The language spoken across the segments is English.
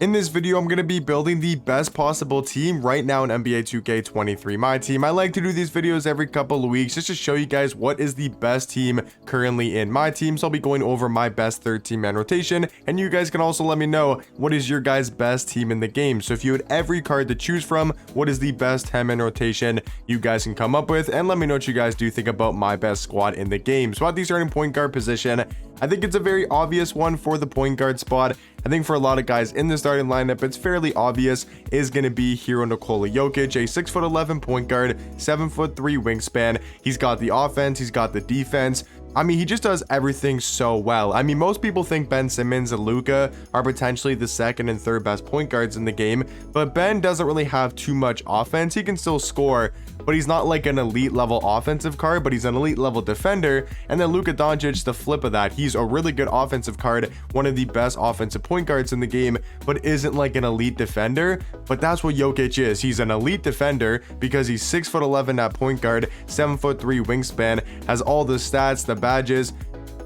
In this video, I'm going to be building the best possible team right now in NBA 2K23 Myteam. I like to do these videos every couple of weeks just to show you guys what is the best team currently in my team. So I'll be going over my best 13-man rotation, and you guys can also let me know what is your guys' best team in the game. So if you had every card to choose from, what is the best 10-man rotation you guys can come up with, and let me know what you guys do think about my best squad in the game. So at the starting point guard position, I think it's a very obvious one for the point guard spot. I think for a lot of guys in the starting lineup, it's fairly obvious is going to be Hero Nikola Jokic, a 6'11" point guard, 7'3" wingspan. He's got the offense, he's got the defense. I mean, he just does everything so well. I mean, most people think Ben Simmons and Luka are potentially the second and third best point guards in the game, but Ben doesn't really have too much offense. He can still score, but he's not like an elite level offensive card, but he's an elite level defender. And then Luka Doncic, the flip of that, he's a really good offensive card, one of the best offensive point guards in the game, but isn't like an elite defender. But that's what Jokic is. He's an elite defender because he's 6'11" at point guard, 7'3" wingspan, has all the stats, the badges,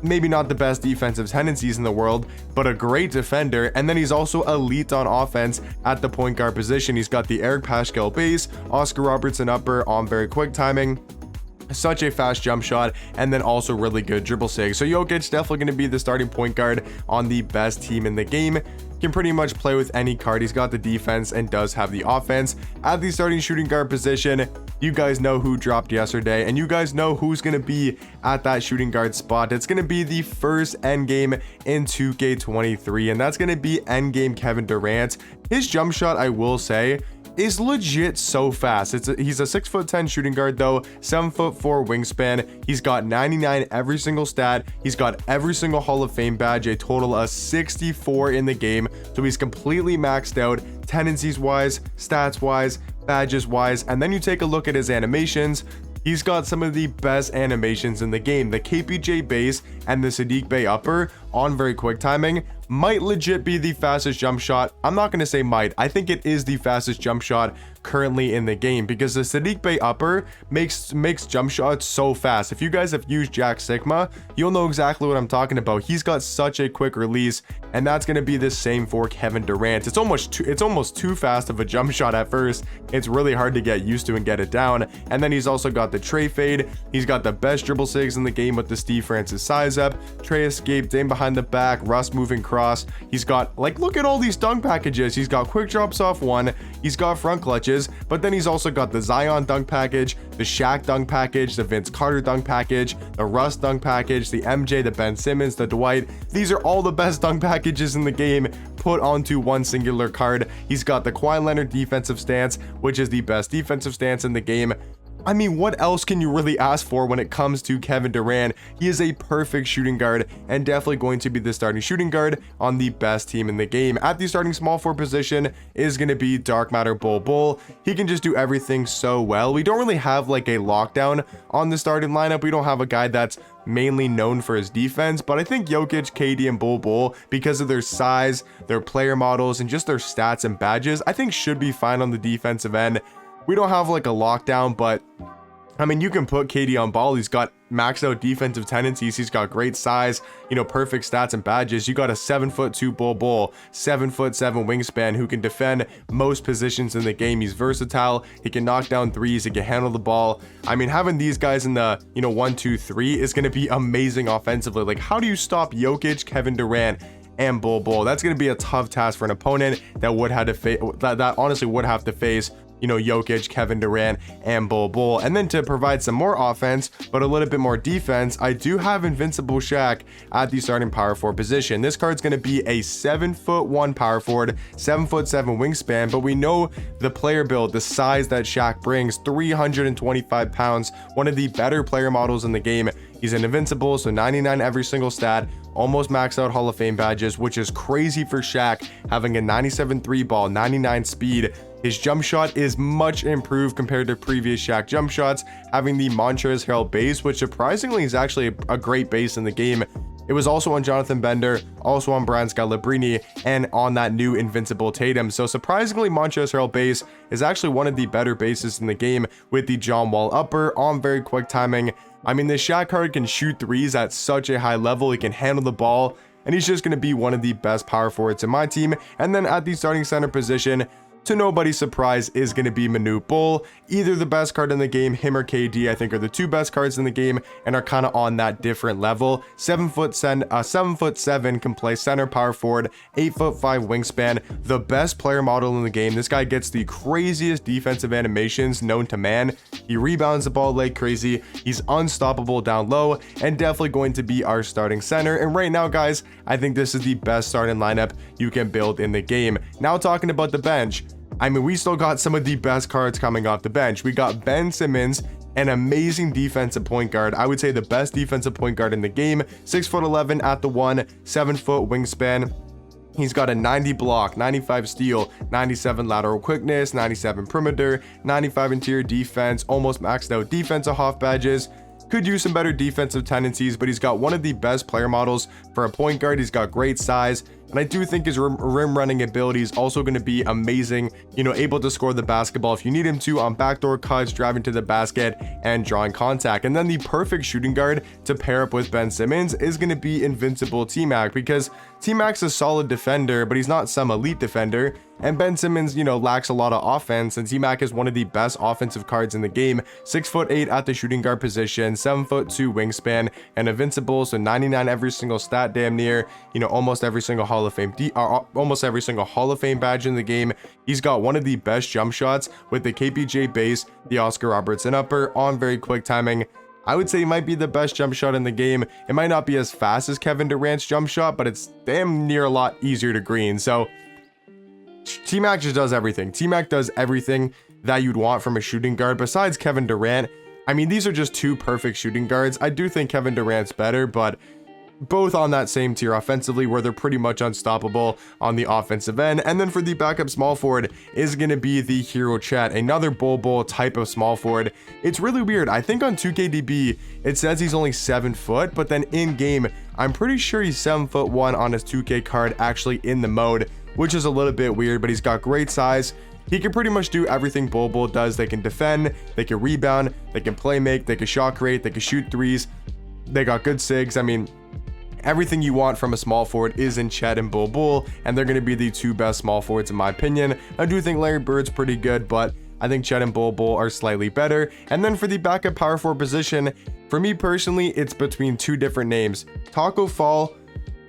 maybe not the best defensive tendencies in the world, but a great defender. And then he's also elite on offense at the point guard position. He's got the Eric Pascal base, Oscar Robertson upper on very quick timing, such a fast jump shot, and then also really good dribble sig. So Jokic definitely going to be the starting point guard on the best team in the game. Can pretty much play with any card. He's got the defense and does have the offense. At the starting shooting guard position, you guys know who dropped yesterday, and you guys know who's going to be at that shooting guard spot. It's going to be the first endgame in 2K23, and that's going to be endgame Kevin Durant. His jump shot, I will say, is legit so fast. He's a 6'10" shooting guard though, 7'4" wingspan. He's got 99 every single stat. He's got every single Hall of Fame badge, a total of 64 in the game. So he's completely maxed out, tendencies wise, stats wise, badges wise. And then you take a look at his animations. He's got some of the best animations in the game. The KPJ base and the Sadiq Bey upper on very quick timing might legit be the fastest jump shot. I'm not going to say might. I think it is the fastest jump shot currently in the game because the Sadiq Bey upper makes jump shots so fast. If you guys have used Jack Sigma, you'll know exactly what I'm talking about. He's got such a quick release, and that's going to be the same for Kevin Durant. It's almost too fast of a jump shot at first. It's really hard to get used to and get it down. And then he's also got the Trey fade. He's got the best dribble sigs in the game with the Steve Francis size up, Trey escape, Dame behind the back, Russ moving cross. He's got, like, look at all these dunk packages. He's got quick drops off one. He's got front clutches, but then he's also got the Zion dunk package, the Shaq dunk package, the Vince Carter dunk package, the Russ dunk package, the MJ, the Ben Simmons, the Dwight. These are all the best dunk packages in the game put onto one singular card. He's got the Kawhi Leonard defensive stance, which is the best defensive stance in the game. I mean, what else can you really ask for when it comes to Kevin Durant? He is a perfect shooting guard and definitely going to be the starting shooting guard on the best team in the game. At the starting small forward position is going to be Dark Matter Bull. He can just do everything so well. We don't really have like a lockdown on the starting lineup. We don't have a guy that's mainly known for his defense, but I think Jokic, KD, and Bull, because of their size, their player models, and just their stats and badges, I think should be fine on the defensive end. We don't have like a lockdown, but I mean, you can put KD on ball. He's got maxed out defensive tendencies. He's got great size, perfect stats and badges. You got a 7'2" Bull, 7'7" wingspan who can defend most positions in the game. He's versatile. He can knock down threes. He can handle the ball. I mean, having these guys in the 1, 2, 3 is going to be amazing offensively. Like, how do you stop Jokic, Kevin Durant, and Bull? That's going to be a tough task for an opponent that would have to face that honestly would have to face Jokic, Kevin Durant, and Bull. And then to provide some more offense, but a little bit more defense, I do have Invincible Shaq at the starting power forward position. This card's going to be a 7'1" power forward, 7'7" wingspan, but we know the player build, the size that Shaq brings, 325 pounds, one of the better player models in the game. He's an invincible, so 99 every single stat, almost maxed out Hall of Fame badges, which is crazy for Shaq, having a 97 3 ball, 99 speed. His jump shot is much improved compared to previous Shaq jump shots, having the Montrezl Harrell base, which surprisingly is actually a great base in the game. It was also on Jonathan Bender, also on Brian Scalabrine, and on that new Invincible Tatum. So surprisingly, Montrezl Harrell base is actually one of the better bases in the game with the John Wall upper on very quick timing. I mean, the Shaq card can shoot threes at such a high level. He can handle the ball. and he's just going to be one of the best power forwards in my team. And then at the starting center position, to nobody's surprise, is going to be Manute Bol. Either the best card in the game, him or KD, I think are the two best cards in the game and are kind of on that different level. 7'7", can play center power forward, 8'5" wingspan, the best player model in the game. This guy gets the craziest defensive animations known to man. He rebounds the ball like crazy. He's unstoppable down low and definitely going to be our starting center. And right now, guys, I think this is the best starting lineup you can build in the game. Now talking about the bench, I mean, we still got some of the best cards coming off the bench. We got Ben Simmons, an amazing defensive point guard. I would say the best defensive point guard in the game. 6'11" at the 1, 7 foot wingspan. He's got a 90 block, 95 steal, 97 lateral quickness, 97 perimeter, 95 interior defense, almost maxed out defensive half badges. Could use some better defensive tendencies, but he's got one of the best player models for a point guard. He's got great size, and I do think his rim running ability is also going to be amazing. You know, able to score the basketball if you need him to on backdoor cuts, driving to the basket, and drawing contact. And then the perfect shooting guard to pair up with Ben Simmons is going to be Invincible T-Mac, because T-Mac's a solid defender, but he's not some elite defender. And Ben Simmons, you know, lacks a lot of offense, and T-Mac is one of the best offensive cards in the game. 6'8" at the shooting guard position, 7'2" wingspan, and invincible, so 99 every single stat damn near. You know, almost every single Hall of Fame badge in the game. He's got one of the best jump shots with the KPJ base, the Oscar Robertson upper on very quick timing. I would say he might be the best jump shot in the game. It might not be as fast as Kevin Durant's jump shot, but it's damn near a lot easier to green. So T-Mac just does everything. T-Mac does everything that you'd want from a shooting guard besides Kevin Durant. I mean, these are just two perfect shooting guards. I do think Kevin Durant's better, but both on that same tier offensively, where they're pretty much unstoppable on the offensive end. And then for the backup small forward is going to be the Hero Chet, another Bol type of small forward. It's really weird. I think on 2KDB it says he's only 7 foot, but then in game I'm pretty sure he's 7'1" on his 2K card actually in the mode, which is a little bit weird. But he's got great size. He can pretty much do everything Bol does. They can defend, they can rebound, they can play make, they can shot create, they can shoot threes. They got good sigs. I mean, everything you want from a small forward is in Chet and Bol, and they're going to be the two best small forwards in my opinion. I do think Larry Bird's pretty good, but I think Chet and Bol are slightly better. And then for the backup power forward position, for me personally, it's between two different names, Taco Fall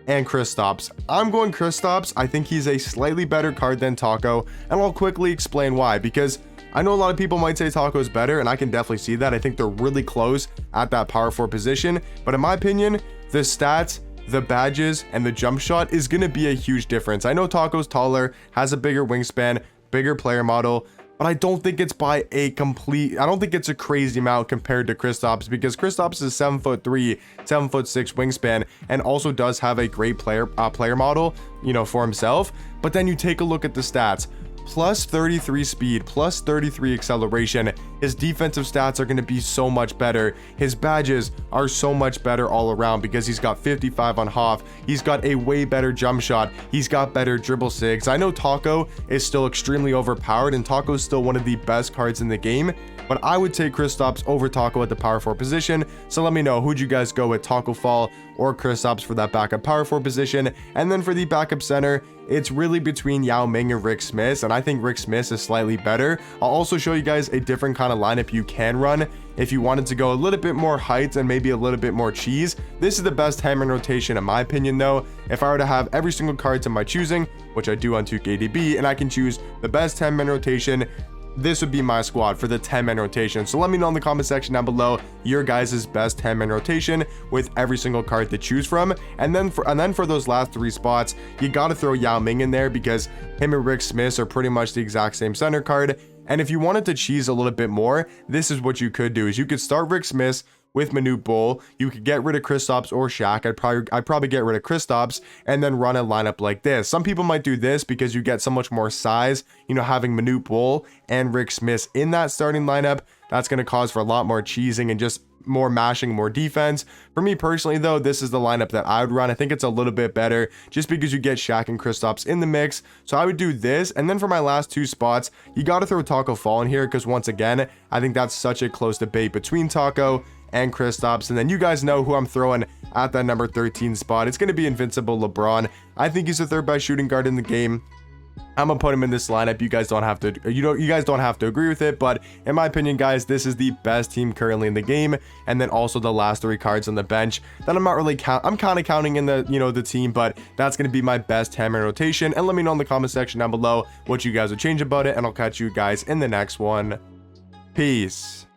and Kristaps. I'm going Kristaps. I think he's a slightly better card than Taco, and I'll quickly explain why, because I know a lot of people might say Taco's better, and I can definitely see that. I think they're really close at that power forward position, but in my opinion, the stats, the badges, and the jump shot is going to be a huge difference. I know Taco's taller, has a bigger wingspan, bigger player model, but I don't think it's by a I don't think it's a crazy amount compared to Kristaps, because Kristaps is 7'3", 7'6" wingspan, and also does have a great player model, you know, for himself. But then you take a look at the stats. Plus 33 speed, plus 33 acceleration. His defensive stats are going to be so much better. His badges are so much better all around, because he's got 55 on Hoff. He's got a way better jump shot. He's got better dribble sigs. I know Taco is still extremely overpowered, and Taco is still one of the best cards in the game, but I would take Kristaps over Taco at the power forward position. So let me know, who'd you guys go with, Taco Fall or Kristaps for that backup power forward position? And then for the backup center, it's really between Yao Ming and Rick Smith, and I think Rick Smith is slightly better. I'll also show you guys a different kind of lineup you can run if you wanted to go a little bit more height and maybe a little bit more cheese. This is the best 10-man rotation in my opinion though. If I were to have every single card to my choosing, which I do on 2KDB, and I can choose the best 10-man rotation, this would be my squad for the 10-man rotation. So let me know in the comment section down below your guys' best 10-man rotation with every single card to choose from. And then for those last 3 spots, you got to throw Yao Ming in there, because him and Rick Smith are pretty much the exact same center card. And if you wanted to cheese a little bit more, this is what you could do: is you could start Rick Smith with Manute Bol. You could get rid of Kristaps or Shaq. I'd probably get rid of Kristaps and then run a lineup like this. Some people might do this because you get so much more size, you know, having Manute Bol and Rick Smith in that starting lineup. That's going to cause for a lot more cheesing and just more mashing, more defense. For me personally though, this is the lineup that I would run. I think it's a little bit better just because you get Shaq and Kristaps in the mix. So I would do this. And then for my last 2 spots, you got to throw Taco Fall in here, because once again, I think that's such a close debate between Taco and Kristaps. And then you guys know who I'm throwing at that number 13 spot. It's going to be Invincible LeBron. I think he's the third best shooting guard in the game. I'm gonna put him in this lineup. You guys don't have to, you guys don't have to agree with it, but in my opinion, guys, this is the best team currently in the game. And then also the last 3 cards on the bench that I'm not really I'm kind of counting in the, the team, but that's gonna be my best hammer rotation. And let me know in the comment section down below what you guys would change about it, and I'll catch you guys in the next one. Peace.